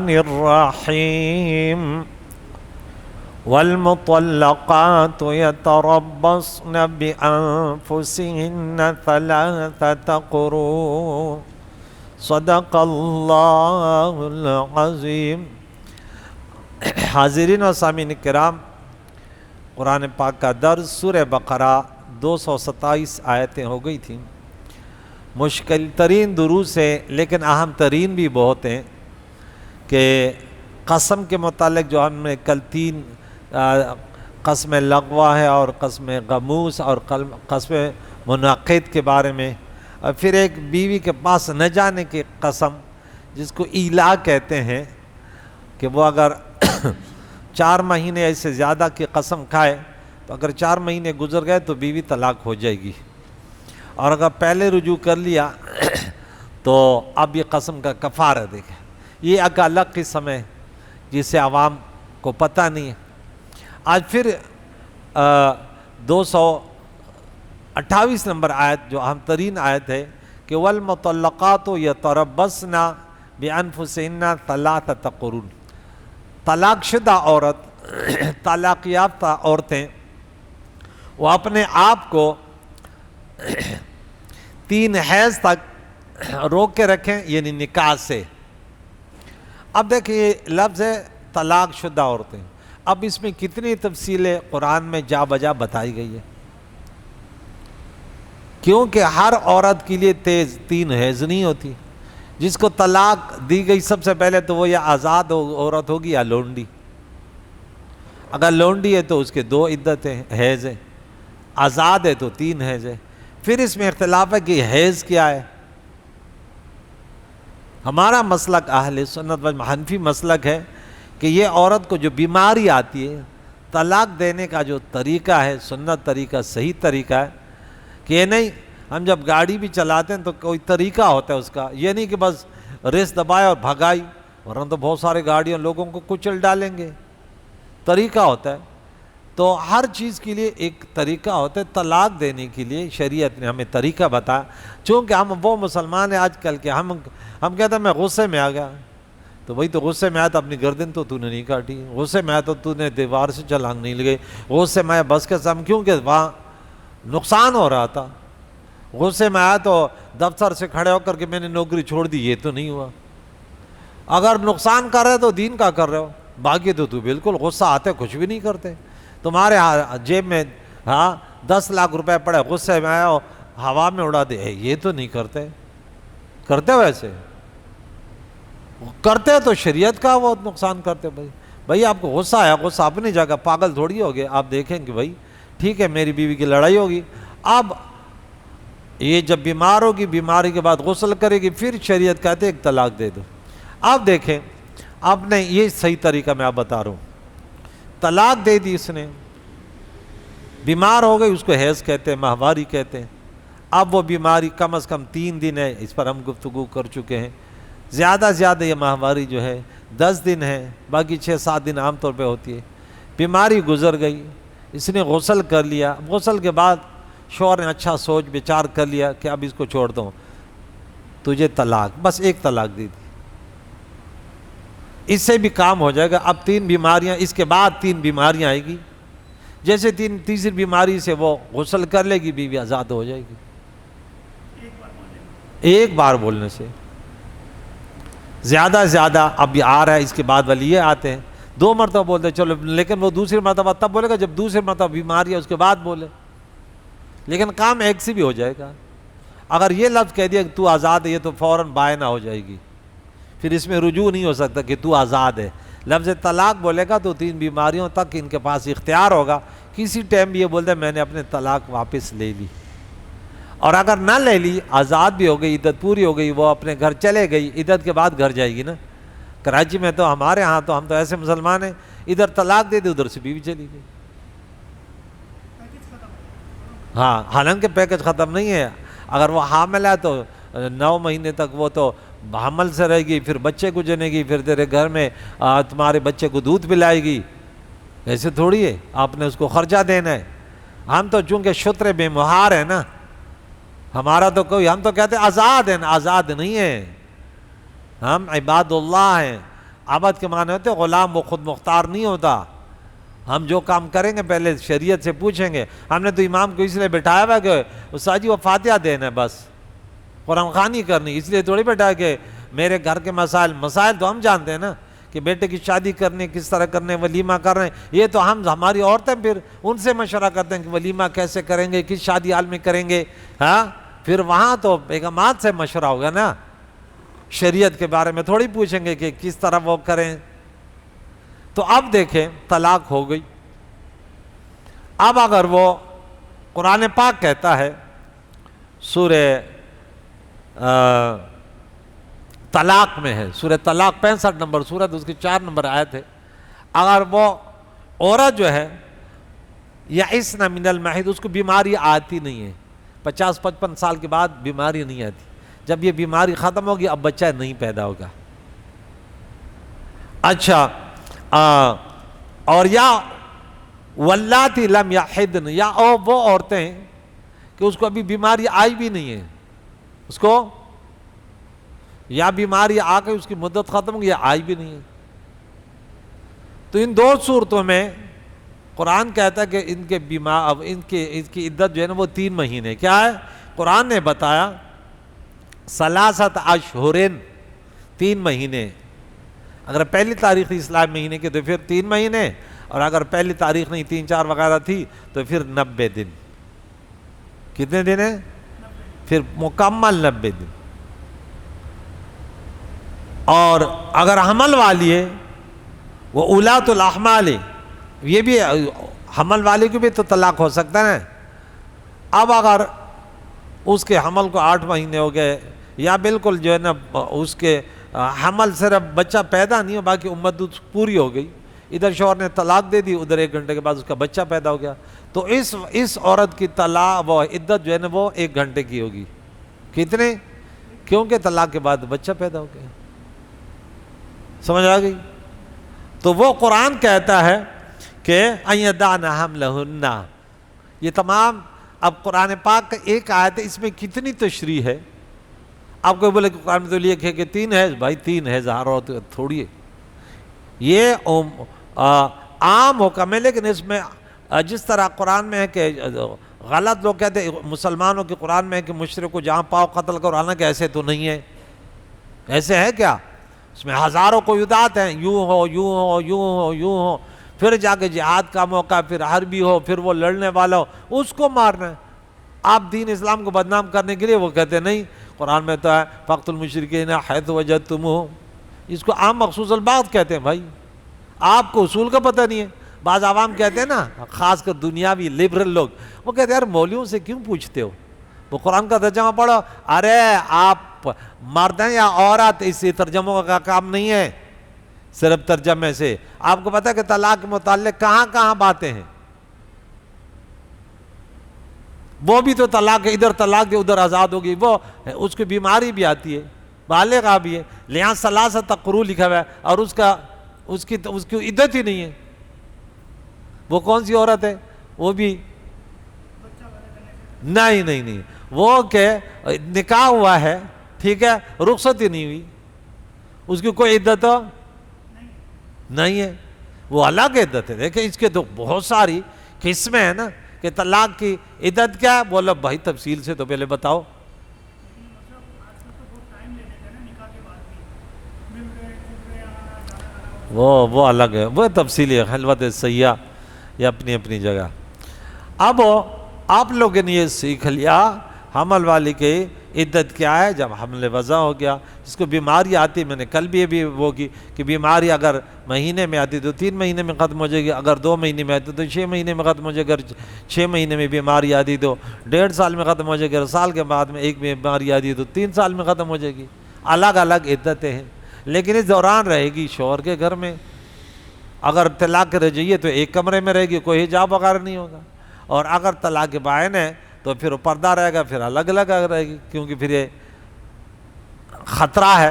الرحيم والمطلقات يتربصن بأنفسهن ثلاثة قروء صدق اللہ العظیم۔ حاضرین و سامعین کرام، قرآن پاک کا درس سورہ بقرہ 227 آیتیں ہو گئی تھیں۔ مشکل ترین دروس ہے لیکن اہم ترین بھی بہت ہیں کہ قسم کے متعلق جو ہم نے کل 3 قسم لغوہ ہے اور قسم غموس اور قسم منعقد کے بارے میں، اور پھر ایک بیوی کے پاس نہ جانے کی قسم جس کو ایلا کہتے ہیں کہ وہ اگر 4 مہینے ایسے زیادہ کی قسم کھائے تو اگر 4 مہینے گزر گئے تو بیوی طلاق ہو جائے گی، اور اگر پہلے رجوع کر لیا تو اب یہ قسم کا کفارہ دے گا۔ یہ ایک الگ قسم ہے جسے عوام کو پتہ نہیں ہے۔ آج پھر 228 نمبر آیت جو اہم ترین آیت ہے کہ والمطلقات یتربصن بانفسہن ثلاثۃ قروء، طلاق شدہ عورت، طلاق یافتہ عورتیں وہ اپنے آپ کو 3 حیض تک روک کے رکھیں، یعنی نکاح سے۔ اب دیکھیں یہ لفظ ہے طلاق شدہ عورتیں، اب اس میں کتنی تفصیلیں قرآن میں جا بجا بتائی گئی ہے، کیونکہ ہر عورت کے لیے 3 حیض نہیں ہوتی۔ جس کو طلاق دی گئی سب سے پہلے تو وہ یا آزاد عورت ہوگی یا لونڈی۔ اگر لونڈی ہے تو اس کے 2 عدتیں حیض ہیں، آزاد ہے تو 3 حیض ہے۔ پھر اس میں اختلاف ہے کہ حیض کیا ہے۔ ہمارا مسلک اہل سنت و حنفی مسلک ہے کہ یہ عورت کو جو بیماری آتی ہے، طلاق دینے کا جو طریقہ ہے، سنت طریقہ، صحیح طریقہ ہے کہ یہ نہیں ہم جب گاڑی بھی چلاتے ہیں تو کوئی طریقہ ہوتا ہے اس کا، یہ نہیں کہ بس ریس دبائے اور بھگائی، ورنہ تو بہت سارے گاڑیاں لوگوں کو کچل ڈالیں گے۔ طریقہ ہوتا ہے، تو ہر چیز کے لیے ایک طریقہ ہوتا ہے۔ طلاق دینے کے لیے شریعت نے ہمیں طریقہ بتایا، چونکہ ہم وہ مسلمان ہیں آج کل کے، ہم کہتے ہیں میں غصے میں آ گیا، تو وہی تو غصے میں آیا تو اپنی گردن تو نے نہیں کاٹی، غصے میں آیا تو نے دیوار سے چھلانگ نہیں لگائی، غصے میں آیا بس کے سامنے، کیونکہ وہاں نقصان ہو رہا تھا۔ غصے میں آیا تو دفتر سے کھڑے ہو کر کے میں نے نوکری چھوڑ دی، یہ تو نہیں ہوا۔ اگر نقصان کر رہے تو دین کا کر رہے ہو، باقی تو بالکل غصہ آتے کچھ بھی نہیں کرتے۔ تمہارے جیب میں 10 لاکھ روپے پڑے، غصے میں آیا ہو ہوا میں اڑا دے، یہ تو نہیں کرتے۔ کرتے ویسے کرتے تو شریعت کا وہ نقصان کرتے۔ بھائی آپ کو غصہ آیا، غصہ اپنی جگہ، پاگل تھوڑی ہوگے۔ آپ دیکھیں کہ بھائی ٹھیک ہے میری بیوی کی لڑائی ہوگی، اب یہ جب بیمار ہوگی، بیماری کے بعد غسل کرے گی، پھر شریعت کہتے ایک طلاق دے دو۔ اب دیکھیں آپ نے یہ صحیح طریقہ میں آپ بتا رہا ہوں، طلاق دے دی اس نے، بیمار ہو گئی، اس کو حیض کہتے ہیں، ماہواری کہتے ہیں۔ اب وہ بیماری کم از کم 3 دن ہے، اس پر ہم گفتگو کر چکے ہیں۔ زیادہ زیادہ یہ ماہواری جو ہے 10 دن ہے، باقی 6-7 دن عام طور پہ ہوتی ہے۔ بیماری گزر گئی، اس نے غسل کر لیا، غسل کے بعد شوہر نے اچھا سوچ بچار کر لیا کہ اب اس کو چھوڑ دوں، تجھے طلاق، بس ایک طلاق دی تھی، اس سے بھی کام ہو جائے گا۔ اب 3 بیماریاں، اس کے بعد 3 بیماریاں آئے گی، جیسے تیسری بیماری سے وہ غسل کر لے گی، بیوی آزاد ہو جائے گی ایک بار بولنے سے۔ زیادہ زیادہ اب یہ آ رہا ہے، اس کے بعد والی یہ آتے ہیں 2 مرتبہ بولتے چلو، لیکن وہ دوسری مرتبہ تب بولے گا جب دوسری مرتبہ بیماری ہے اس کے بعد بولے، لیکن کام ایک سے بھی ہو جائے گا۔ اگر یہ لفظ کہہ دیا کہ تو آزاد ہے، یہ تو فوراً بائنہ ہو جائے گی، پھر اس میں رجوع نہیں ہو سکتا کہ تو آزاد ہے۔ لفظ طلاق بولے گا تو 3 بیماریوں تک ان کے پاس اختیار ہوگا، کسی ٹائم بھی یہ بولتے میں نے اپنے طلاق واپس لے لی، اور اگر نہ لے لی، آزاد بھی ہو گئی، عدت پوری ہو گئی، وہ اپنے گھر چلے گئی، عدت کے بعد گھر جائے گی نا۔ کراچی میں تو ہمارے ہاں تو ہم تو ایسے مسلمان ہیں، ادھر طلاق دے دی، ادھر سے بیوی چلی گئی۔ ہاں، حالانکہ پیکج ختم نہیں ہے، اگر وہ حامل ہے تو 9 مہینے تک وہ تو حمل سے رہے گی، پھر بچے کو جنے گی، پھر تیرے گھر میں تمہارے بچے کو دودھ پلائے گی، ایسے تھوڑی ہے، آپ نے اس کو خرچہ دینا ہے۔ ہم تو چونکہ شتر بے مہار ہے نا، ہمارا تو کوئی، ہم تو کہتے ہیں آزاد ہیں، آزاد نہیں ہے، ہم عباد اللہ ہیں۔ عبد کے معنی ہوتے غلام، وہ خود مختار نہیں ہوتا. ہم جو کام کریں گے پہلے شریعت سے پوچھیں گے. ہم نے تو امام کو اس لیے بٹھایا ہوا کہ استاد جی وہ فاتحہ دینا ہے، بس قرآن خوانی کرنی، اس لیے تھوڑی بیٹھا کہ میرے گھر کے مسائل تو ہم جانتے ہیں نا کہ بیٹے کی شادی کرنے کس طرح کرنے، ولیمہ کر رہے ہیں، یہ تو ہماری عورتیں پھر ان سے مشورہ کرتے ہیں کہ ولیمہ کیسے کریں گے، کس شادی حال میں کریں گے. ہاں پھر وہاں تو بیگمات سے مشورہ ہوگا نا، شریعت کے بارے میں تھوڑی پوچھیں گے کہ کس طرح وہ کریں. تو اب دیکھیں طلاق ہو گئی. اب اگر وہ قرآن پاک کہتا ہے سورہ طلاق میں ہے، سورہ طلاق 65 نمبر سورت، اس کی 4 نمبر آیت ہے، اگر وہ عورت جو ہے یئسن من المحیض، اس کو بیماری آتی نہیں ہے، 50-55 سال کے بعد بیماری نہیں آتی، جب یہ بیماری ختم ہوگی اب بچہ نہیں پیدا ہوگا. اچھا اور یا واللاتی لم یحضن، یا وہ عورتیں کہ اس کو ابھی بیماری آئی بھی نہیں ہے، اس کو یا بیماری آ کے اس کی مدت ختم ہوگی یا آئی بھی نہیں ہے. تو ان 2 صورتوں میں قرآن کہتا ہے کہ ان کی عدت جو ہے نا وہ 3 مہینے. کیا ہے؟ قرآن نے بتایا ثلاثۃ اشہرن، 3 مہینے. اگر پہلی تاریخ اسلام مہینے کی تو پھر 3 مہینے، اور اگر پہلی تاریخ نہیں 3-4 وغیرہ تھی تو پھر 90 دن. کتنے دن ہیں؟ پھر مکمل 90 دن. اور اگر حمل والی ہے وہ اولاۃ الاحمال، یہ بھی حمل والی کو بھی تو طلاق ہو سکتا ہے. اب اگر اس کے حمل کو 8 مہینے ہو گئے، یا بالکل جو ہے نا اس کے حمل صرف بچہ پیدا نہیں ہو، باقی مدت پوری ہو گئی، ادھر شوہر نے طلاق دے دی، ادھر 1 گھنٹے کے بعد اس کا بچہ پیدا ہو گیا، تو اس عورت کی طلاق وہ عدت جو ہے نا وہ 1 گھنٹے کی ہوگی. کتنے؟ کیونکہ طلاق کے بعد بچہ پیدا ہو گیا. سمجھ آ گئی؟ تو وہ قرآن کہتا ہے کہ ان یضعن حملہن. یہ تمام اب قرآن پاک کا ایک آیت ہے، اس میں کتنی تشریح ہے. آپ کو بولے کہ قرآن میں تو لکھے کہ 3 ہے، بھائی 3 ہے، ہزاروں تھوڑی ہے. یہ عام حکم ہے، لیکن اس میں جس طرح قرآن میں ہے کہ غلط لوگ کہتے ہیں مسلمانوں کے قرآن میں ہے کہ مشرک کو جہاں پاؤ قتل کرو، حالانکہ ایسے تو نہیں ہے. ایسے ہے کیا؟ اس میں ہزاروں قیودات ہیں، یوں ہو یوں ہو یوں ہو یوں ہو، پھر جا کے جہاد کا موقع، پھر حربی ہو، پھر وہ لڑنے والا ہو، اس کو مارنا ہے. آپ دین اسلام کو بدنام کرنے کے لیے وہ کہتے ہیں نہیں، قرآن میں تو ہے فقتلوا المشرکین حیث وجدتموہم. اس کو عام مخصوص البعض کہتے ہیں. بھائی آپ کو اصول کا پتہ نہیں ہے. بعض عوام کہتے ہیں نا، خاص کر دنیاوی لبرل لوگ، وہ کہتے ہیں یار مولویوں سے کیوں پوچھتے ہو، وہ قرآن کا ترجمہ پڑھو. ارے آپ مرد ہیں یا عورت، اس سے ترجموں کا کام نہیں ہے، صرف ترجمے سے. آپ کو پتہ ہے کہ طلاق کے متعلق کہاں کہاں باتیں ہیں. وہ بھی تو طلاق ہے، ادھر طلاق دے ادھر آزاد ہوگی، وہ اس کی بیماری بھی آتی ہے، بالغہ بھی ہے، لحاظ ثلاثۃ قروء لکھا ہوا ہے، اور اس کی عدت ہی نہیں ہے. وہ کون سی عورت ہے؟ وہ بھی نہیں، وہ کہ نکاح ہوا ہے، ٹھیک ہے، رخصت ہی نہیں ہوئی، اس کی کوئی عدت نہیں ہے، وہ الگ عدت ہے. دیکھیں اس کے تو بہت ساری قسمیں ہیں نا کہ طلاق کی عدت کیا ہے. بولو بھائی تفصیل سے تو پہلے بتاؤ. وہ الگ ہے، وہ تفصیلی ہے، خلوت سیاح یہ اپنی اپنی جگہ. اب آپ لوگوں نے یہ سیکھ لیا حمل والی کی عدت کیا ہے. جب حمل وضع ہو گیا، جس کو بیماری آتی، میں نے کل بھی وہ کی کہ بیماری اگر مہینے میں آتی تو 3 مہینے میں ختم ہو جائے گی، اگر 2 مہینے میں آتی تو 6 مہینے میں ختم ہو جائے گی، اگر 6 مہینے میں بیماری آتی تو 1.5 سال میں ختم ہو جائے گی، اگر سال کے بعد میں ایک بیماری آتی تو 3 سال میں ختم ہو جائے گی. الگ الگ عدتیں ہیں، لیکن اس دوران رہے گی شوہر کے گھر میں. اگر طلاق رجعیہ تو ایک کمرے میں رہے گی، کوئی حجاب وغیرہ نہیں ہوگا. اور اگر طلاق بائن ہے تو پھر پردہ رہے گا، پھر الگ الگ رہے گی، کیونکہ پھر یہ خطرہ ہے.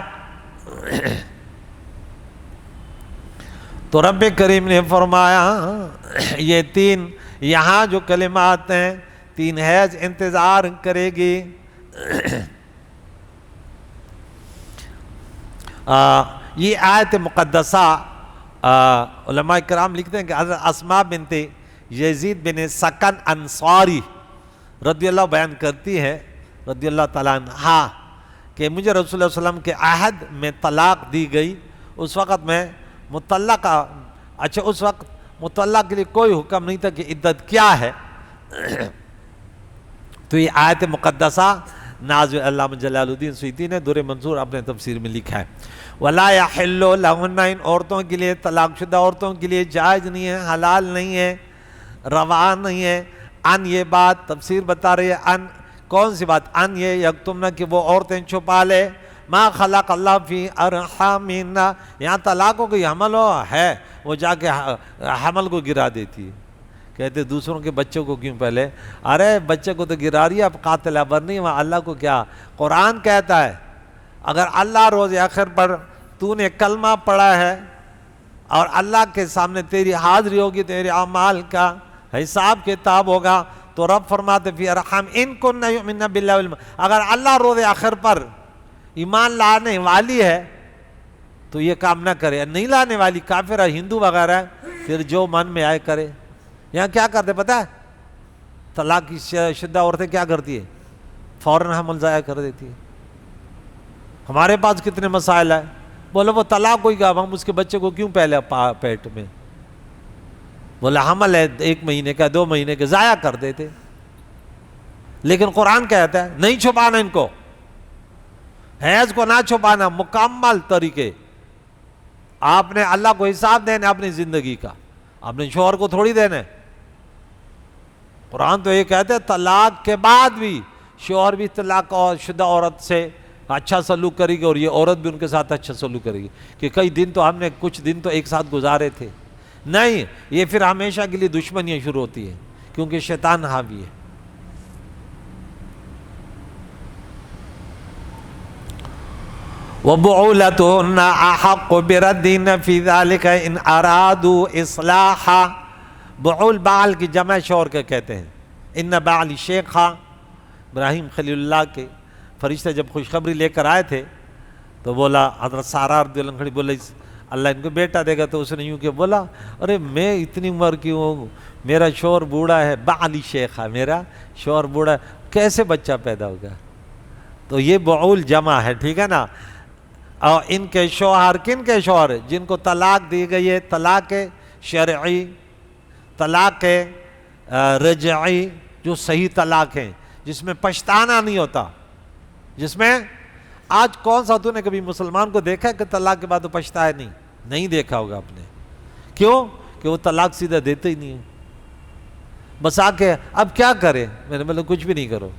تو رب کریم نے فرمایا یہ 3 یہاں جو کلمات ہیں 3 حیض انتظار کرے گی. یہ آیت مقدسہ علماء کرام لکھتے ہیں کہ حضرت اسماء بنت یزید بن سکن انصاری رضی اللہ بیان کرتی ہے رضی اللہ تعالیٰ عنہا کہ مجھے رسول اللہ صلی اللہ علیہ وسلم کے عہد میں طلاق دی گئی، اس وقت میں مطلقہ، اچھا اس وقت مطلق کے لیے کوئی حکم نہیں تھا کہ عدت کیا ہے، تو یہ آیت مقدسہ نازل علامہ جلال الدین سیوطی نے در منصور اپنے تفسیر میں لکھا ہے۔ وَلَا يَحِلُّ لَهُنَّ، ان عورتوں کے لیے، طلاق شدہ عورتوں کے لیے جائز نہیں ہے، حلال نہیں ہے، روا نہیں ہے، ان یہ بات تفسیر بتا رہی ہے، ان کون سی بات، ان یہ یکتمنہ کہ وہ عورتیں چھپا لے ما خلق اللہ فی ارحامہن، یہاں طلاق ہو گئی، حمل ہو ہے، وہ جا کے حمل کو گرا دیتی ہے، کہتے دوسروں کے بچوں کو کیوں پہلے، ارے بچے کو تو گرا رہی ہے، اب قاتل ابر نہیں، وہاں اللہ کو کیا، قرآن کہتا ہے اگر اللہ روز آخر پر تو نے کلمہ پڑھا ہے اور اللہ کے سامنے تیری حاضری ہوگی، تیرے اعمال کا حساب کتاب ہوگا، تو رب فرماتے فی ارحام ان کن یؤمن باللہ اگر اللہ روز آخر پر ایمان لانے والی ہے تو یہ کام نہ کرے، نہیں لانے والی کافر ہے، ہندو وغیرہ ہے، پھر جو من میں آئے کرے۔ یہاں کیا کرتے پتہ ہے، طلاق کی شدہ عورتیں کیا کرتی ہے، فوراً حمل ضائع کر دیتی ہے۔ ہمارے پاس کتنے مسائل ہیں، بولو وہ طلاق ہوئی گا، ہم اس کے بچے کو کیوں پہلے پیٹ میں، بولا حمل ہے 1 مہینے کا 2 مہینے کے، ضائع کر دیتے۔ لیکن قرآن کہتا ہے نہیں چھپانا، ان کو حیض کو نہ چھپانا، مکمل طریقے، آپ نے اللہ کو حساب دینا اپنی زندگی کا، اپنے شوہر کو تھوڑی دینا ہے۔ قرآن تو یہ کہتے ہیں طلاق کے بعد بھی شوہر بھی طلاق شدہ عورت سے اچھا سلوک کرے گی اور یہ عورت بھی ان کے ساتھ اچھا سلوک کرے گی، کہ کئی دن تو ہم نے کچھ دن تو ایک ساتھ گزارے تھے، نہیں، یہ پھر ہمیشہ کے لیے دشمنیاں شروع ہوتی ہیں، کیونکہ شیطان حاوی ہے۔ وَبُعُولَتُهُنَّ أَحَقُّ بِرَدِّهِنَّ فِي ذَلِكَ إِنْ أَرَادُوا إِصْلَاحًا، بعول بعل کی جمع شور کے کہتے ہیں۔ ان بعل شیخا، ابراہیم خلیل اللہ کے فرشتے جب خوشخبری لے کر آئے تھے تو بولا، حضرت سارہ رضی اللہ عنہ کھڑی، بولا اللہ ان کو بیٹا دے گا، تو اس نے یوں کہ بولا ارے میں اتنی عمر کی ہوں، میرا شوہر بوڑھا ہے، بعلی شیخا، میرا شوہر بوڑھا ہے، کیسے بچہ پیدا ہوگا؟ تو یہ بعول جمع ہے، ٹھیک ہے نا۔ اور ان کے شوہر، کن کے شوہر، جن کو طلاق دی گئی ہے، طلاق شرعی، طلاق رجعی، جو صحیح طلاق ہیں، جس میں پچھتانا نہیں ہوتا، جس میں آج کون سا تو نے کبھی مسلمان کو دیکھا کہ طلاق کے بعد وہ پچھتایا نہیں دیکھا ہوگا آپ نے، کیوں کہ وہ طلاق سیدھا دیتے ہی نہیں ہے، بس آ کے اب کیا کرے، میں نے بولا کچھ بھی نہیں کرو،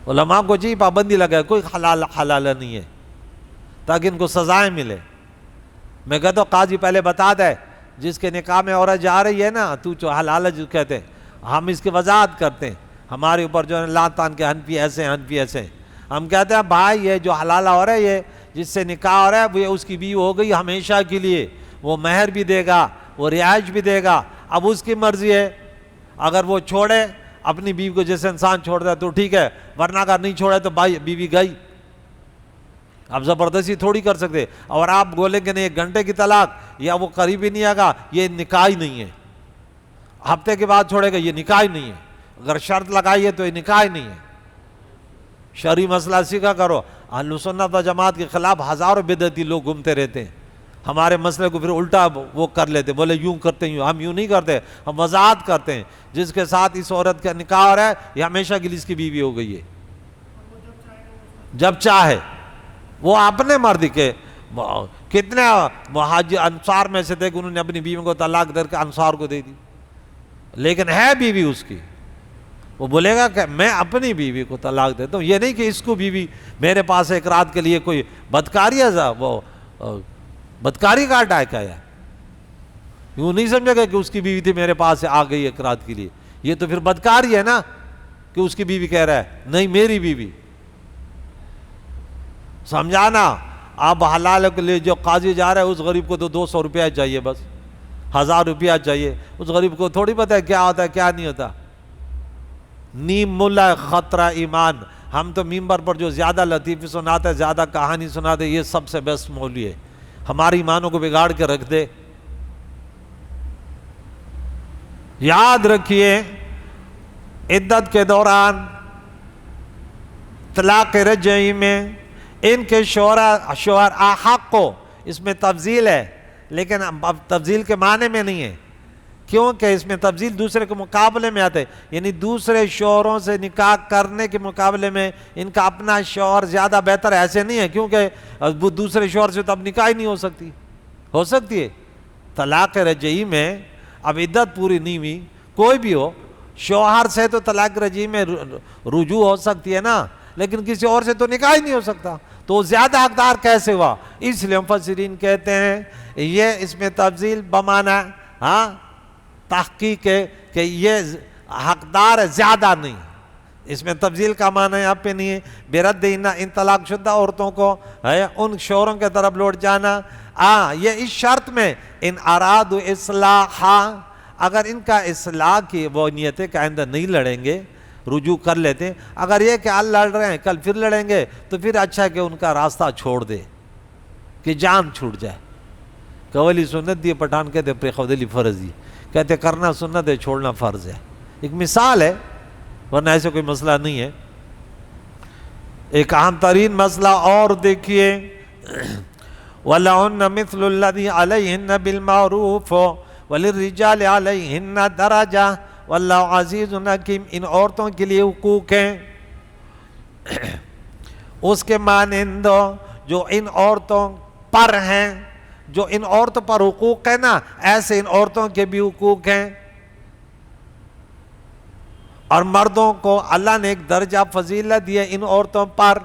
علماء کو جی پابندی لگائے، کوئی حلال نہیں ہے تاکہ ان کو سزائیں ملے۔ میں کہتا ہوں قاضی پہلے بتا دے جس کے نکاح میں عورت جا رہی ہے نا، تو جو حلال جو کہتے ہیں، ہم اس کی وضاحت کرتے ہیں، ہمارے اوپر جو ہے لا تان کے حنفی ایسے حنفی ایسے، ہم کہتے ہیں بھائی یہ جو حلال ہو رہا ہے، یہ جس سے نکاح ہو رہا ہے وہ اس کی بیوی ہو گئی ہمیشہ کے لیے، وہ مہر بھی دے گا، وہ رہائش بھی دے گا، اب اس کی مرضی ہے، اگر وہ چھوڑے اپنی بیوی کو، جیسے انسان چھوڑتا ہے تو ٹھیک ہے، ورنہ اگر نہیں چھوڑے تو بھائی بیوی گئی، اب زبردستی تھوڑی کر سکتے، اور آپ بولیں کہ نہیں 1 گھنٹے کی طلاق، یا وہ قریب ہی نہیں آگا، یہ نکاح ہی نہیں ہے، ہفتے کے بعد چھوڑے گا، یہ نکاح ہی نہیں ہے، اگر شرط لگائی ہے تو یہ نکاح ہی نہیں ہے۔ شرعی مسئلہ سیکھا کرو، اہل سنت و جماعت کے خلاف ہزاروں بدعتی لوگ گھومتے رہتے ہیں، ہمارے مسئلے کو پھر الٹا وہ کر لیتے، بولے یوں کرتے ہیں، ہم یوں نہیں کرتے، ہم وضاحت کرتے ہیں، جس کے ساتھ اس عورت کا نکاح ہو رہا ہے یہ ہمیشہ کے لیے اس کی بیوی ہو گئی ہے، جب چاہے، وہ اپنے مرضی کے، کتنے مہاجر انصار میں سے تھے کہ انہوں نے اپنی بیوی کو طلاق دے کے انصار کو دے دی، لیکن ہے بیوی اس کی، وہ بولے گا کہ میں اپنی بیوی کو طلاق دیتا ہوں، یہ نہیں کہ اس کو بیوی میرے پاس ایک رات کے لیے کوئی بدکاری ہے، وہ بدکاری کا اٹیک آیا، یوں نہیں سمجھے گا کہ اس کی بیوی تھی میرے پاس آ گئی ایک رات کے لیے، یہ تو پھر بدکاری ہے نا، کہ اس کی بیوی کہہ رہا ہے نہیں میری بیوی، سمجھانا۔ آپ حلال کے لیے جو قاضی جا رہا ہے اس غریب کو تو 200 روپیہ چاہیے، بس 1000 روپیہ چاہیے، اس غریب کو تھوڑی پتہ ہے کیا ہوتا ہے کیا نہیں ہوتا۔ نیم ملا خطرہ ایمان، ہم تو ممبر پر جو زیادہ لطیفی سناتے ہیں، زیادہ کہانی سناتے ہیں، یہ سب سے بیسٹ مولوی ہے، ہماری ایمانوں کو بگاڑ کے رکھ دے۔ یاد رکھیے عدت کے دوران طلاق رجعی میں ان کے شوہر احق کو، اس میں تفضیل ہے لیکن اب تفضیل کے معنی میں نہیں ہے، کیونکہ اس میں تفضیل دوسرے کے مقابلے میں آتے، یعنی دوسرے شوہروں سے نکاح کرنے کے مقابلے میں ان کا اپنا شوہر زیادہ بہتر ہے، ایسے نہیں ہے، کیونکہ وہ دوسرے شوہر سے تو اب نکاح ہی نہیں ہو سکتی ہے۔ طلاق رجعی میں اب عدت پوری نہیں ہوئی، کوئی بھی ہو، شوہر سے تو طلاق رجعی میں رجوع ہو سکتی ہے نا، لیکن کسی اور سے تو نکاح ہی نہیں ہو سکتا، تو زیادہ حقدار کیسے ہوا؟ اس لیے مفسرین کہتے ہیں یہ اس میں تفضیل بمعنی تحقیق ہے کہ یہ حقدار ہے، زیادہ نہیں، اس میں تفضیل کا معنی یہاں پہ نہیں ہے۔ برد ان طلاق شدہ عورتوں کو ان شوہروں کے طرف لوٹ جانا، یہ اس شرط میں ان اراد اصلاحا، اگر ان کا اصلاح کی وہ نیت ہے کہ آئندہ نہیں لڑیں گے، رجوع کر لیتے ہیں، اگر یہ کہ آج لڑ رہے ہیں کل پھر لڑیں گے تو پھر اچھا ہے کہ ان کا راستہ چھوڑ دے کہ جان چھوٹ جائے۔ قولی سنت دی، پٹھان کہتے ہیں پریخودلی فرض دی، کہتے کرنا سنت ہے چھوڑنا فرض ہے، ایک مثال ہے ورنہ ایسے کوئی مسئلہ نہیں ہے۔ ایک اہم ترین مسئلہ اور دیکھیے، وَلَهُنَّ مِثْلُ الَّذِي عَلَيْهِنَّ بِالْمَعْرُوفِ وَلِلرِّجَالِ عَلَيْهِنَّ دَرَجَةٌ وَاللَّهُ عَزِيزٌ حَكِيمٌ، ان عورتوں کے لیے حقوق ہیں اس کے مانند جو ان عورتوں پر ہیں، جو ان عورتوں پر حقوق ہے نا، ایسے ان عورتوں کے بھی حقوق ہیں۔ اور مردوں کو اللہ نے ایک درجہ فضیلت دی ہے ان عورتوں پر،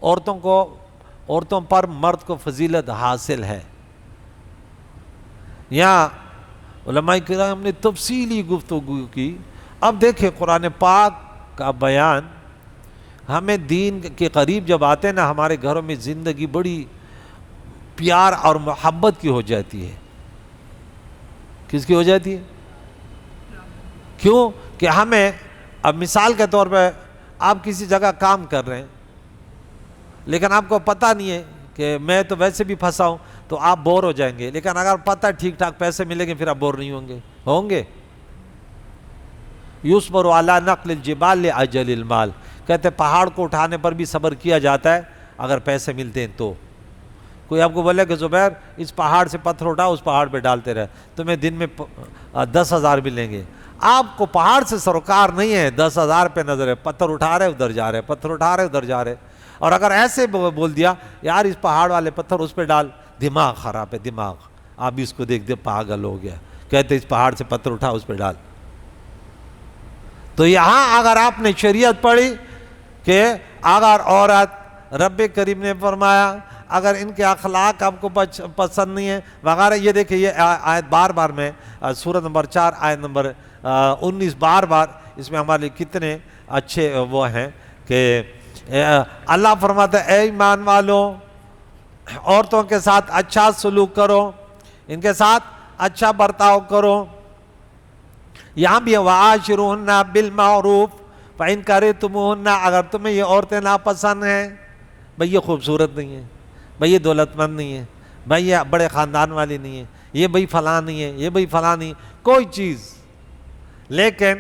عورتوں پر مرد کو فضیلت حاصل ہے۔ یہاں علماء کرام نے تفصیلی گفتگو کی۔ اب دیکھیں قرآن پاک کا بیان ہمیں دین کے قریب جب آتے ہیں نا، ہمارے گھروں میں زندگی بڑی پیار اور محبت کی ہو جاتی ہے۔ کس کی ہو جاتی ہے؟ کیوں کہ ہمیں اب مثال کے طور پہ آپ کسی جگہ کام کر رہے ہیں لیکن آپ کو پتہ نہیں ہے کہ میں تو ویسے بھی پھنسا ہوں، تو آپ بور ہو جائیں گے، لیکن اگر پتہ ٹھیک ٹھاک پیسے ملیں گے پھر آپ بور نہیں ہوں گے۔ یُصْبَرُ عَلَىٰ نَقْلِ الْجِبَالِ لِأَجَلِ الْمَالِ، کہتے پہاڑ کو اٹھانے پر بھی صبر کیا جاتا ہے اگر پیسے ملتے ہیں تو۔ کوئی آپ کو بولے کہ زبیر اس پہاڑ سے پتھر اٹھا اس پہاڑ پہ ڈالتے رہے، تمہیں دن میں 10,000 ملیں گے۔ آپ کو پہاڑ سے سروکار نہیں ہے، 10,000 پہ نظر ہے، پتھر اٹھا رہے ادھر جا رہے، پتھر اٹھا رہے ادھر جا رہے، اور اگر ایسے بول دیا یار اس پہاڑ والے پتھر اس پہ ڈال، دماغ خراب ہے، دماغ، آپ اس کو دیکھ دے پاگل ہو گیا، کہتے اس پہاڑ سے پتھر اٹھا اس پہ ڈال۔ تو یہاں اگر آپ نے شریعت پڑھی کہ اگر عورت، رب کریم نے فرمایا اگر ان کے اخلاق آپ کو پسند نہیں ہے وغیرہ، یہ دیکھیں یہ آیت بار بار میں سورۃ نمبر 4 آیت نمبر 19 بار بار اس میں ہمارے لیے کتنے اچھے وہ ہیں کہ اللہ فرماتا ہے اے ایمان والو عورتوں کے ساتھ اچھا سلوک کرو، ان کے ساتھ اچھا برتاؤ کرو۔ یہاں بھی وَعَاشِرُوهُنَّ بِالْمَعْرُوفِ فَإِنْ كَرِهْتُمُوهُنَّ، اگر تمہیں یہ عورتیں ناپسند ہیں، بھئی یہ خوبصورت نہیں ہے، بھئی یہ دولت مند نہیں ہے، بھئی یہ بڑے خاندان والی نہیں ہے، یہ بھئی فلاں نہیں ہے، یہ بھئی فلاں نہیں ہے، کوئی چیز، لیکن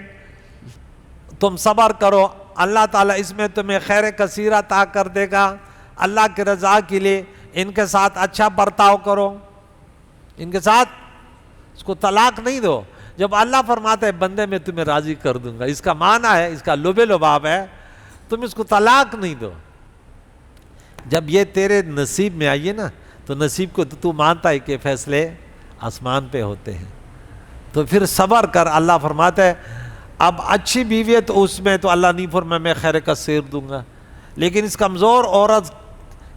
تم صبر کرو، اللہ تعالیٰ اس میں تمہیں خیر کثیر عطا کر دے گا۔ اللہ کے رضا کے لیے ان کے ساتھ اچھا برتاؤ کرو، ان کے ساتھ اس کو طلاق نہیں دو۔ جب اللہ فرماتا ہے بندے میں تمہیں راضی کر دوں گا، اس کا معنی ہے، اس کا لب لباب ہے تم اس کو طلاق نہیں دو۔ جب یہ تیرے نصیب میں آئیے نا تو نصیب کو تو مانتا ہے کہ فیصلے آسمان پہ ہوتے ہیں، تو پھر صبر کر۔ اللہ فرماتا ہے اب اچھی بیوی ہے تو اس میں تو اللہ نہیں فرمایا میں خیر کثیر دوں گا، لیکن اس کمزور عورت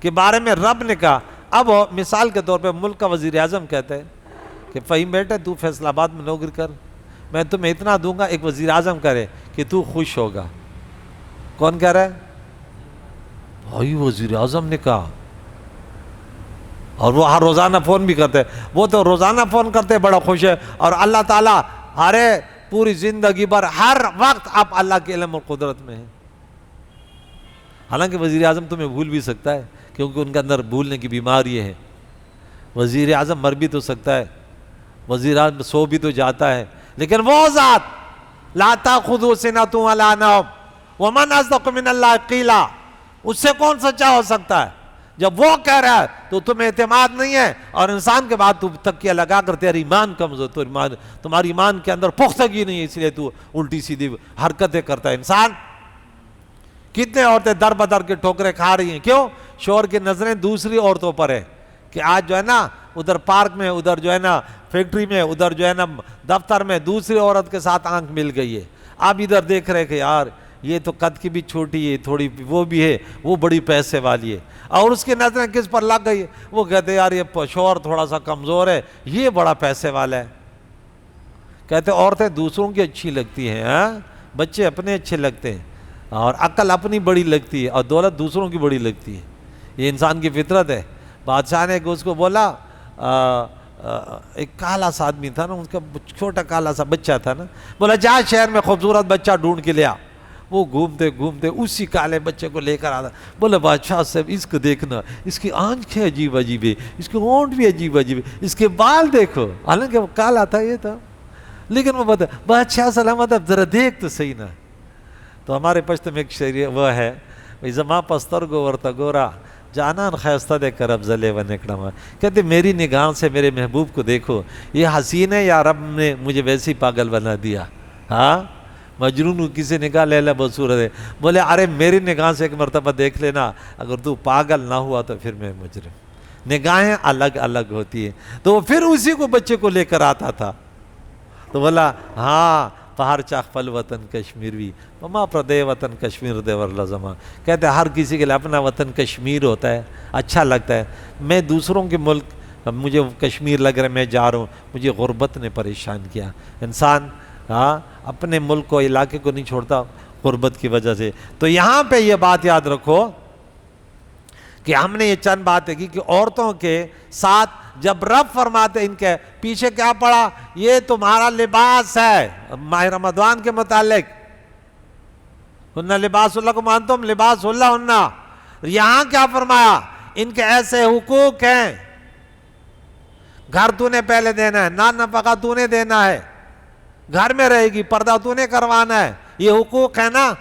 کے بارے میں رب نے کہا۔ اب مثال کے طور پہ ملک کا وزیر اعظم کہتا ہے کہ فہیم بیٹا تو فیصل آباد میں نوکری کر، میں تمہیں اتنا دوں گا، ایک وزیر اعظم کرے کہ تو خوش ہوگا۔ کون کہہ رہا ہے؟ بھائی وزیر اعظم نے کہا، اور وہ ہر روزانہ فون بھی کرتے، وہ تو روزانہ فون کرتے بڑا خوش ہے، اور اللہ تعالیٰ ہرے پوری زندگی بھر ہر وقت آپ اللہ کے علم اور قدرت میں ہیں۔ حالانکہ وزیر اعظم تمہیں بھول بھی سکتا ہے کیونکہ ان کے اندر بھولنے کی بیماری ہے، وزیر اعظم مر بھی تو سکتا ہے، وزیر اعظم سو بھی تو جاتا ہے، لیکن وہ ذات لا تاخذو سنۃ ولا نوم ومن اصدق من اللہ قیلا، اس سے کون سچا ہو سکتا ہے؟ جب وہ کہہ رہا ہے تو تمہیں اعتماد نہیں ہے، اور انسان کے بعد تو تکیہ لگا کر تیرا ایمان کمزور، تمہاری ایمان کے اندر پختگی نہیں ہے، اس لیے تو الٹی سیدھی حرکتیں کرتا ہے۔ انسان کتنے عورتیں در بدر کے ٹھوکریں کھا رہی ہیں، کیوں؟ شوہر کی نظریں دوسری عورتوں پر ہے، کہ آج جو ہے نا ادھر پارک میں، ادھر جو ہے نا فیکٹری میں، ادھر جو ہے نا دفتر میں دوسری عورت کے ساتھ آنکھ مل گئی ہے۔ آپ ادھر دیکھ رہے کہ یار یہ تو قد کی بھی چھوٹی ہے، تھوڑی وہ بھی ہے، وہ بڑی پیسے والی ہے، اور اس کی نظریں کس پر لگ گئی؟ وہ کہتے ہیں یار یہ شوہر تھوڑا سا کمزور ہے، یہ بڑا پیسے والا ہے۔ کہتے عورتیں دوسروں کی اچھی لگتی ہیں، بچے اپنے اچھے لگتے ہیں، اور عقل اپنی بڑی لگتی ہے، اور دولت دوسروں کی بڑی لگتی ہے۔ یہ انسان کی فطرت ہے۔ بادشاہ نے اس کو بولا، ایک کالا سا آدمی تھا نا، اس کا چھوٹا کالا سا بچہ تھا نا، بولا جا شہر میں خوبصورت بچہ ڈھونڈ کے لیا۔ وہ گھومتے گھومتے اسی کالے بچے کو لے کر آتا، بولا بادشاہ صاحب اس کو دیکھنا، اس کی آنکھیں عجیب عجیب ہے، اس کے ہونٹ بھی عجیب عجیب ہے، اس کے بال دیکھو، حالانکہ وہ کالا تھا، یہ تھا، لیکن وہ بتا بادشاہ سلامت اب ذرا دیکھ تو صحیح نا۔ تو ہمارے پشت میں ایک شعر وہ ہے، زما پستر گو ورتا گورا جانان خیستہ دے کرب زلے و نکڑما، کہتے میری نگاہ سے میرے محبوب کو دیکھو، یہ حسین ہے یا رب نے مجھے ویسی پاگل بنا دیا؟ ہاں مجنون کسی نگاہ لیلا بصورت ہے، بولے ارے میری نگاہ سے ایک مرتبہ دیکھ لینا، اگر تو پاگل نہ ہوا تو پھر میں مجرم۔ نگاہیں الگ الگ ہوتی ہیں۔ تو پھر اسی کو بچے کو لے کر آتا تھا، تو بولا ہاں پہاڑ چاک پل وطن کشمیر بھی مما پردے وطن کشمیر دے ور لزما، کہتے ہیں ہر کسی کے لیے اپنا وطن کشمیر ہوتا ہے، اچھا لگتا ہے۔ میں دوسروں کے ملک، مجھے کشمیر لگ رہا ہے میں جا رہا ہوں، مجھے غربت نے پریشان کیا۔ انسان اپنے ملک کو، علاقے کو نہیں چھوڑتا غربت کی وجہ سے۔ تو یہاں پہ یہ بات یاد رکھو کہ ہم نے یہ چند باتیں کی کہ عورتوں کے ساتھ جب رب فرماتے ان کے پیچھے کیا پڑا، یہ تمہارا لباس ہے، ماہ رمضان کے متعلق ہن لباس لکم انتم لباس لہن۔ یہاں کیا فرمایا؟ ان کے ایسے حقوق ہیں، گھر تو نے پہلے دینا ہے، نان نفقہ تو نے دینا ہے، گھر میں رہے گی، پردہ تو نے کروانا ہے، یہ حقوق ہے نا۔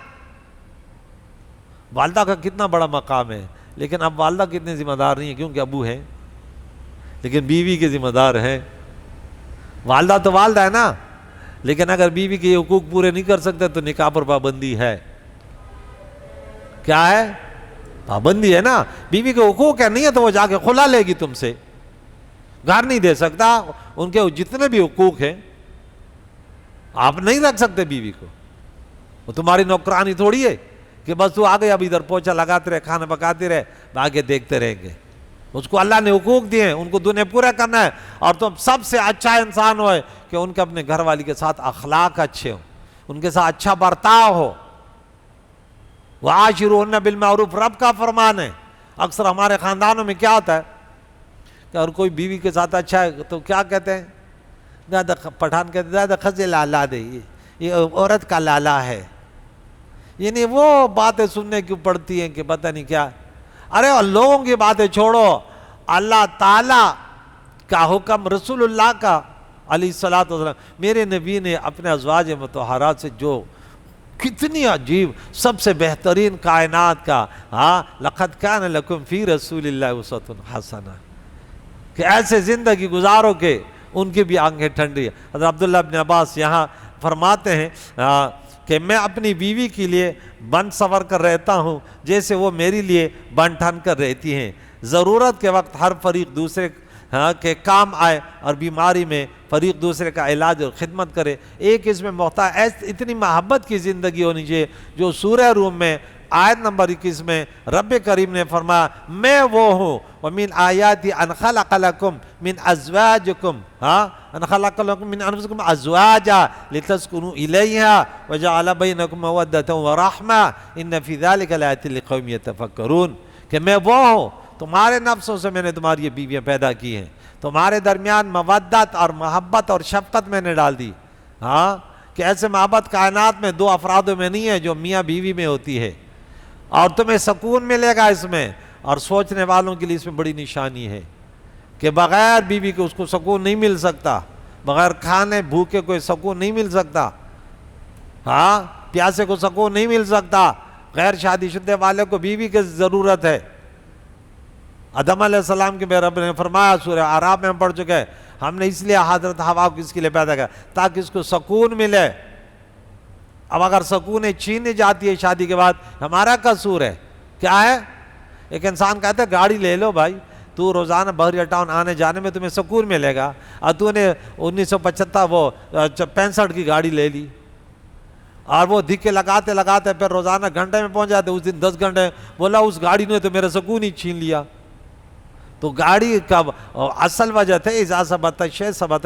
والدہ کا کتنا بڑا مقام ہے، لیکن اب والدہ کتنے ذمہ دار نہیں ہے، کیونکہ ابو ہیں، لیکن بیوی کے ذمہ دار ہیں۔ والدہ تو والدہ ہے نا، لیکن اگر بیوی کے یہ حقوق پورے نہیں کر سکتے تو نکاح پر پابندی ہے۔ کیا ہے؟ پابندی ہے نا، بیوی کے حقوق ہے، نہیں ہے تو وہ جا کے خلا لے گی تم سے، گھر نہیں دے سکتا، ان کے جتنے بھی حقوق ہیں آپ نہیں رکھ سکتے بیوی کو، وہ تمہاری نوکرانی تھوڑی ہے کہ بس تو آگے اب ادھر پوچھا لگاتے رہے، کھانا پکاتے رہے، آگے دیکھتے رہیں گے۔ اس کو اللہ نے حقوق دیے ہیں، ان کو دنیا پورا کرنا ہے، اور تم سب سے اچھا انسان ہوئے کہ ان کے اپنے گھر والی کے ساتھ اخلاق اچھے ہوں، ان کے ساتھ اچھا برتاؤ ہو۔ وَعَاشِرُوهُنَّ بِالْمَعْرُوفِ رب کا فرمان ہے۔ اکثر ہمارے خاندانوں میں کیا ہوتا ہے کہ اگر کوئی بیوی کے ساتھ اچھا ہے تو کیا کہتے ہیں؟ دادا پٹھان کہتے ہیں دادا خزے لالا دے، یہ عورت کا لالا ہے، یعنی وہ باتیں سننے کی پڑتی ہیں کہ پتہ نہیں کیا۔ ارے لوگوں کی باتیں چھوڑو، اللہ تعالیٰ کا حکم، رسول اللہ کا علیہ الصلوۃ والسلام، میرے نبی نے اپنے ازواج مطہرات سے جو کتنی عجیب، سب سے بہترین کائنات کا، لقد کان لکم فی رسول اللہ اسوۃ حسنہ، کہ ایسے زندگی گزارو کہ ان کی بھی آنکھیں ٹھنڈی ہے۔ حضرت عبداللہ بن عباس یہاں فرماتے ہیں کہ میں اپنی بیوی کے لیے بن سور کر رہتا ہوں جیسے وہ میرے لیے بن ٹھن کر رہتی ہیں، ضرورت کے وقت ہر فریق دوسرے کے کام آئے اور بیماری میں فریق دوسرے کا علاج اور خدمت کرے، ایک اس میں محتاج، اتنی محبت کی زندگی ہونی چاہیے جو سورہ روم میں آیت نمبر 21 میں رب کریم نے فرمایا میں وہ ہوں، وَمِنْ آیَاتِ أَنْ خَلَقَ لَكُمْ مِنْ أَزْوَاجِكُمْ أَنْ خَلَقَ لَكُمْ مِنْ أَنفُسِكُمْ أَزْوَاجًا لِتَسْكُنُوا إِلَيْهَا وَجَعَلَ بَيْنَكُمْ مَوَدَّةً وَرَحْمَةً إِنَّ فِي ذَلِكَ لَآيَاتٍ لِقَوْمٍ يَتَفَكَّرُونَ، کہ میں وہ ہوں، تمہارے نفسوں سے میں نے تمہاری یہ بیویاں پیدا کی ہیں، تمہارے درمیان مودت اور محبت اور شفقت میں نے ڈال دی، کہ ایسے محبت کائنات میں دو افرادوں میں نہیں ہے جو میاں بیوی میں ہوتی ہے، اور تمہیں سکون ملے گا اس میں، اور سوچنے والوں کے لیے اس میں بڑی نشانی ہے۔ کہ بغیر بیوی کے اس کو سکون نہیں مل سکتا، بغیر کھانے بھوکے کوئی سکون نہیں مل سکتا، ہاں پیاسے کو سکون نہیں مل سکتا، غیر شادی شدہ والے کو بیوی کی ضرورت ہے۔ آدم علیہ السلام کے میں رب نے فرمایا، سورہ اعراف میں ہم پڑھ چکے ہیں، ہم نے اس لیے حضرت حوا کو اس کے لیے پیدا کیا تاکہ اس کو سکون ملے۔ اب اگر سکون چھین جاتی ہے شادی کے بعد، ہمارا قصور ہے کیا ہے؟ ایک انسان کہتا ہے گاڑی لے لو بھائی، تو روزانہ بحریہ ٹاؤن آنے جانے میں تمہیں سکون ملے گا، اور تو نے 1965 کی گاڑی لے لی، اور وہ دھکے لگاتے لگاتے پھر روزانہ گھنٹے میں پہنچ جاتے، اس دن 10 گھنٹے، بولا اس گاڑی نے تو میرا سکون ہی چھین لیا۔ تو گاڑی کا اصل وجہ تھے اذا ثبت الشیء ثبت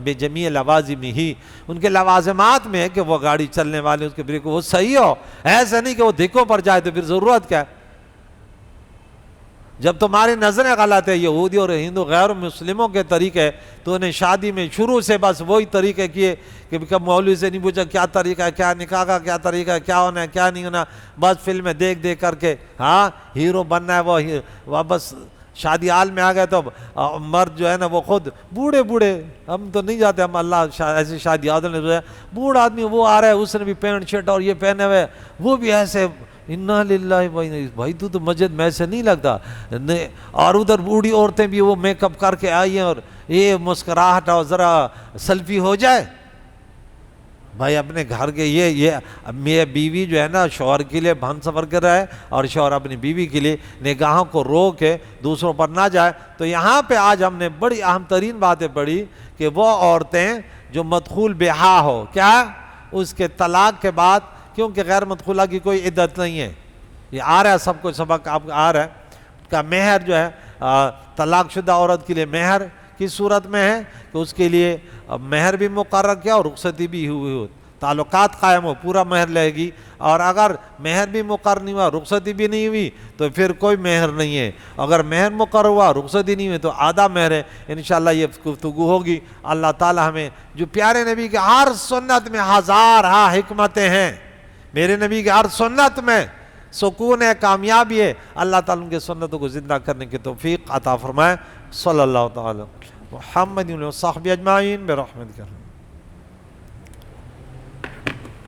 بجمیع لوازمہ، ان کے لوازمات میں ہے کہ وہ گاڑی چلنے والے اس کے بریک وہ صحیح ہو، ایسا نہیں کہ وہ دھکوں پر جائے تو پھر ضرورت کیا ہے؟ جب تمہاری نظریں غلط ہے، یہودی اور ہندو غیر مسلموں کے طریقے، تو انہیں شادی میں شروع سے بس وہی طریقے کیے کہ مولوی سے نہیں پوچھا کیا طریقہ ہے، کیا نکاح کا کیا طریقہ ہے، کیا ہونا ہے کیا نہیں ہونا، بس فلمیں دیکھ دیکھ کر کے ہاں ہیرو بننا ہے، وہ بس شادی حال میں آ گئے تو مرد جو ہے نا وہ خود بوڑھے ہم تو نہیں جاتے، ہم اللہ ایسی شادی بوڑھا آدمی وہ آ رہا ہے، اس نے بھی پینٹ شرٹ اور یہ پہنے ہوئے، وہ بھی ایسے، انا للہ بھائی تو مسجد میں سے نہیں لگتا، اور ادھر بوڑھی عورتیں بھی وہ میک اپ کر کے آئی ہیں اور یہ مسکراہٹ اور ذرا سیلفی ہو جائے۔ بھائی اپنے گھر کے یہ بیوی جو ہے نا شوہر کے لیے بھن سفر کر رہا ہے، اور شوہر اپنی بیوی کے لیے نگاہوں کو روک کے دوسروں پر نہ جائے۔ تو یہاں پہ آج ہم نے بڑی اہم ترین باتیں پڑھی کہ وہ عورتیں جو مدخول بہا ہو، کیا اس کے طلاق کے بعد، کیونکہ غیر مدخولہ کی کوئی عدت نہیں ہے، یہ آ رہا ہے سب کچھ سبق آپ آ رہا ہے، کا مہر جو ہے طلاق شدہ عورت کے لیے مہر کی صورت میں ہے کہ اس کے لیے مہر بھی مقرر کیا اور رخصتی بھی ہوئی ہو، تعلقات قائم ہو پورا مہر لے گی، اور اگر مہر بھی مقرر نہیں ہوا رخصتی بھی نہیں ہوئی تو پھر کوئی مہر نہیں ہے، اگر مہر مقرر ہوا رخصتی نہیں ہوئی تو آدھا مہر ہے۔ انشاءاللہ یہ گفتگو ہوگی۔ اللہ تعالی ہمیں، جو پیارے نبی کے ہر سنت میں ہزارہ حکمتیں ہیں، میرے نبی کے ہر سنت میں سکون ہے، کامیابی ہے، اللہ تعالیٰ ان کے سنتوں کو زندہ کرنے کی توفیق عطا فرمائے۔ صلی اللہ تعالی محمد و صحبہ اجمعین برحمتک۔